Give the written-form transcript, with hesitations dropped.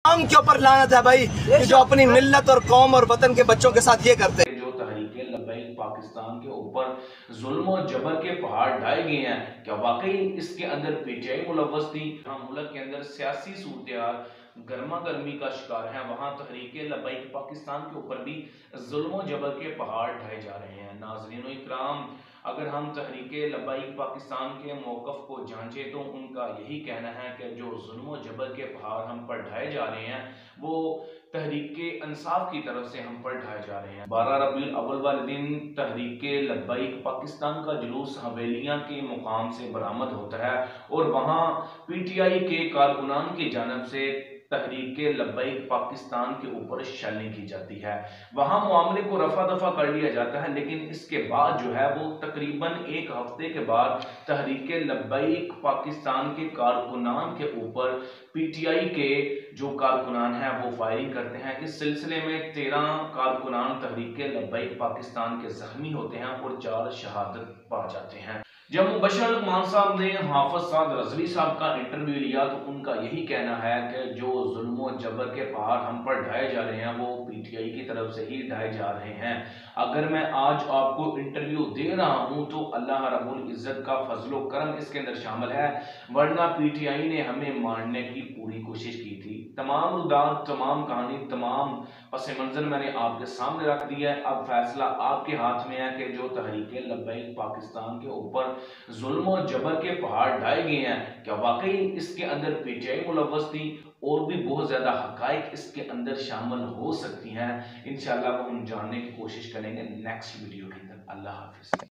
हम के ऊपर लानत है भाई कि जो अपनी मिल्लत और कौम और वतन के बच्चों के साथ ये करते हैं। जो तहरीके लब्बैक पाकिस्तान के ऊपर जुल्म और जबर के पहाड़ ढाए गए हैं, क्या वाकई इसके अंदर पीटीआई मुलव्वस थी? हम मुल्क के अंदर सियासी सूरत गर्मा गर्मी का शिकार है, वहां तहरीके लब्बैक पाकिस्तान के ऊपर भी जुल्म और जबर के पहाड़ ढाए जा रहे हैं। नाज़रीन इकराम, अगर हम तहरीके लब्बैक पाकिस्तान के मौक़िफ़ को जांचे तो उनका यही कहना है कि जो जुल्म और जबर के पहाड़ हम पर ढाए जा रहे हैं वो तहरीके इंसाफ की तरफ से हम पर ढाए जा रहे हैं। 12 रबीउल अव्वल वाले दिन तहरीके लब्बैक पाकिस्तान का जुलूस हवेलियां के मुकाम से बरामद होता है और वहां पीटीआई के कारकुनान की जानब से तहरीके लब्बैक पाकिस्तान के ऊपर शेलिंग की जाती है। वहां मामले को रफा दफा कर लिया जाता है, लेकिन इसके बाद जो है वो तकरीबन एक हफ्ते के बाद तहरीके लब्बैक पाकिस्तान के कारकुनान के ऊपर पीटीआई के जो कारकुनान हैं वो फायरिंग करते हैं। इस सिलसिले में 13 कारकुनान तहरीके लब्बैक पाकिस्तान के जख्मी होते हैं और 4 शहादत पा जाते हैं। जब मुबश्शिर मान साहब ने हाफिज साद रजवी साहब का इंटरव्यू लिया तो उनका यही कहना है कि जो जुल्म और जबर के पहाड़ हम पर ढाए जा रहे हैं वो पीटीआई की तरफ से ही ढाए जा रहे हैं। अगर मैं आज आपको इंटरव्यू दे रहा हूं तो अल्लाह रब्बुल इज्जत का फजलो करम इसके अंदर शामिल है, वरना पीटीआई ने हमें मारने की पूरी कोशिश की थी। तमाम रुदात, तमाम कहानी, तमाम पस मंजर मैंने आपके सामने रख दिया है। अब फैसला आपके हाथ में है कि जो तहरीके लब्बैक पाकिस्तान के ऊपर जुल्म और जबर के पहाड़ ढाए गए हैं, क्या वाकई इसके अंदर पीटीआई मुलव्वस थी? और भी बहुत ज्यादा हकाइक इसके अंदर शामिल हो सकती हैं। इंशाल्लाह वो हम जानने की कोशिश करेंगे नेक्स्ट वीडियो के अंदर। अल्लाह हाफिज।